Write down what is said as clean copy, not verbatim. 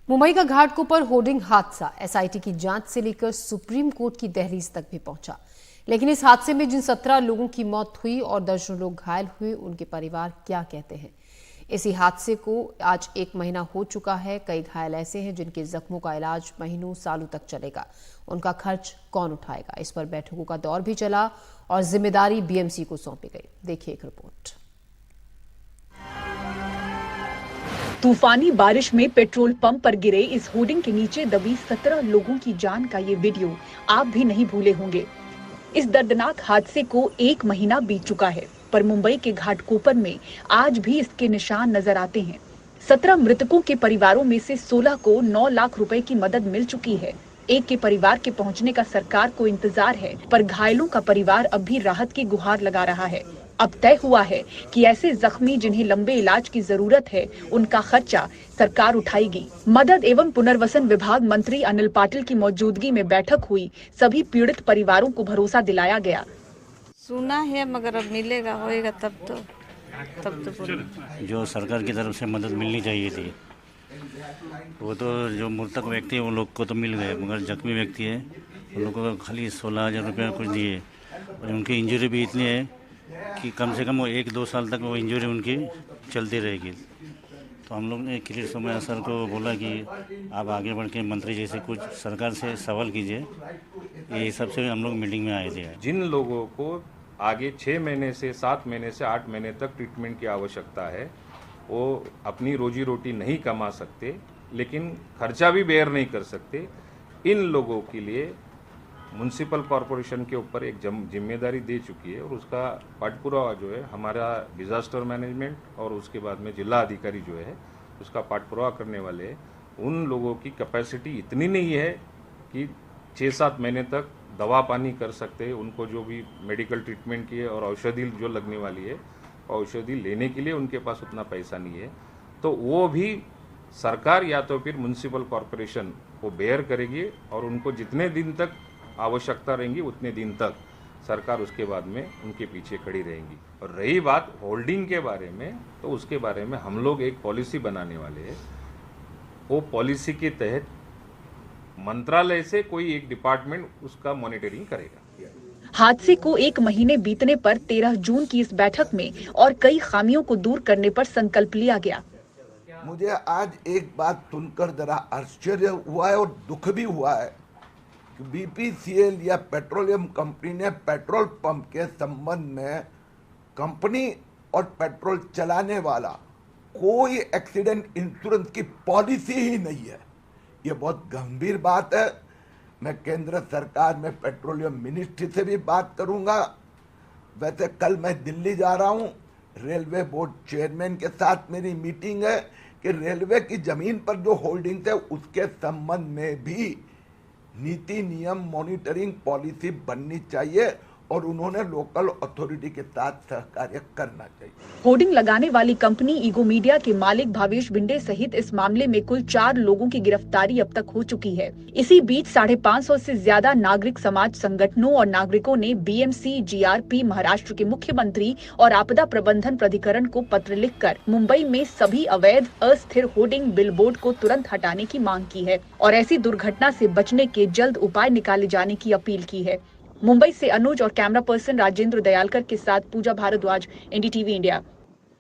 मुंबई का घाटकोपर होर्डिंग हादसा एसआईटी की जांच से लेकर सुप्रीम कोर्ट की दहलीज तक भी पहुंचा। लेकिन इस हादसे में जिन 17 लोगों की मौत हुई और दर्जनों लोग घायल हुए, उनके परिवार क्या कहते हैं। इसी हादसे को आज 1 महीना हो चुका है। कई घायल ऐसे हैं जिनके जख्मों का इलाज महीनों सालों तक चलेगा। उनका खर्च कौन उठाएगा, इस पर बैठकों का दौर भी चला और जिम्मेदारी बीएमसी को सौंपी गई। देखिए एक रिपोर्ट। तूफानी बारिश में पेट्रोल पंप पर गिरे इस होर्डिंग के नीचे दबी 17 लोगों की जान का ये वीडियो आप भी नहीं भूले होंगे। इस दर्दनाक हादसे को 1 महीना बीत चुका है, पर मुंबई के घाटकोपर में आज भी इसके निशान नजर आते हैं। 17 मृतकों के परिवारों में से 16 को 9 लाख रुपए की मदद मिल चुकी है। एक के परिवार के पहुंचने का सरकार को इंतजार है, पर घायलों का परिवार अब भी राहत की गुहार लगा रहा है। अब तय हुआ है कि ऐसे जख्मी जिन्हें लंबे इलाज की जरूरत है, उनका खर्चा सरकार उठाएगी। मदद एवं पुनर्वसन विभाग मंत्री अनिल पाटिल की मौजूदगी में बैठक हुई। सभी पीड़ित परिवारों को भरोसा दिलाया गया। सुना है मगर अब मिलेगा, होएगा तब तो जो सरकार की तरफ से मदद मिलनी चाहिए थी वो तो जो मृतक व्यक्ति है वो लोग को तो मिल गए, मगर जख्मी व्यक्ति है उन लोगों को खाली 16,000 रुपये कुछ दिए। और उनकी इंजरी भी इतनी है कि कम से कम वो 1-2 साल तक वो इंजरी उनकी चलती रहेगी। तो हम लोग ने किरीट सोमैया सर को बोला कि आप आगे बढ़ के मंत्री जैसे कुछ सरकार से सवाल कीजिए। ये सबसे हम लोग मीटिंग में आए थे। जिन लोगों को आगे 6 महीने से 7 महीने से 8 महीने तक ट्रीटमेंट की आवश्यकता है, वो अपनी रोजी रोटी नहीं कमा सकते, लेकिन खर्चा भी बेयर नहीं कर सकते, इन लोगों के लिए म्युनिसिपल कॉरपोरेशन के ऊपर एक जिम्मेदारी दे चुकी है। और उसका पाठपुरावा जो है हमारा डिज़ास्टर मैनेजमेंट और उसके बाद में जिला अधिकारी जो है उसका पाठपुरावा करने वाले हैं। उन लोगों की कैपेसिटी इतनी नहीं है कि 6-7 महीने तक दवा पानी कर सकते हैं। उनको जो भी मेडिकल ट्रीटमेंट की है और औषधि जो लगने वाली है, औषधि लेने के लिए उनके पास उतना पैसा नहीं है। तो वो भी सरकार या तो फिर म्युनिसिपल कॉरपोरेशन वो बेयर करेगी और उनको जितने दिन तक आवश्यकता रहेंगी उतने दिन तक सरकार उसके बाद में उनके पीछे खड़ी रहेंगी। और रही बात होल्डिंग के बारे में, तो उसके बारे में हम लोग एक पॉलिसी बनाने वाले हैं। वो पॉलिसी के तहत मंत्रालय से कोई एक डिपार्टमेंट उसका मॉनिटरिंग करेगा। हादसे को 1 महीने बीतने पर 13 जून की इस बैठक में और कई खामियों को दूर करने पर संकल्प लिया गया। मुझे आज एक बात सुनकर जरा आश्चर्य हुआ है और दुख भी हुआ है कि बीपीसीएल या पेट्रोलियम कंपनी ने पेट्रोल पंप के संबंध में कंपनी और पेट्रोल चलाने वाला कोई एक्सीडेंट इंश्योरेंस की पॉलिसी ही नहीं है। ये बहुत गंभीर बात है। मैं केंद्र सरकार में पेट्रोलियम मिनिस्ट्री से भी बात करूंगा। वैसे कल मैं दिल्ली जा रहा हूं, रेलवे बोर्ड चेयरमैन के साथ मेरी मीटिंग है कि रेलवे की जमीन पर जो होल्डिंग्स है उसके संबंध में भी नीति नियम मॉनिटरिंग पॉलिसी बननी चाहिए और उन्होंने लोकल अथॉरिटी के साथ सहकार्य करना चाहिए। होर्डिंग लगाने वाली कंपनी ईगो मीडिया के मालिक भावेश भिंडे सहित इस मामले में कुल 4 लोगों की गिरफ्तारी अब तक हो चुकी है। इसी बीच 550 से ज्यादा नागरिक समाज संगठनों और नागरिकों ने बीएमसी, जीआरपी, महाराष्ट्र के मुख्यमंत्री और आपदा प्रबंधन प्राधिकरण को पत्र लिखकर मुंबई में सभी अवैध अस्थिर होर्डिंग बिलबोर्ड को तुरंत हटाने की मांग की है और ऐसी दुर्घटना से बचने के जल्द उपाय निकाले जाने की अपील की है। मुंबई से अनुज और कैमरा पर्सन राजेंद्र दयालकर के साथ पूजा भारद्वाज, एनडीटीवी इंडिया।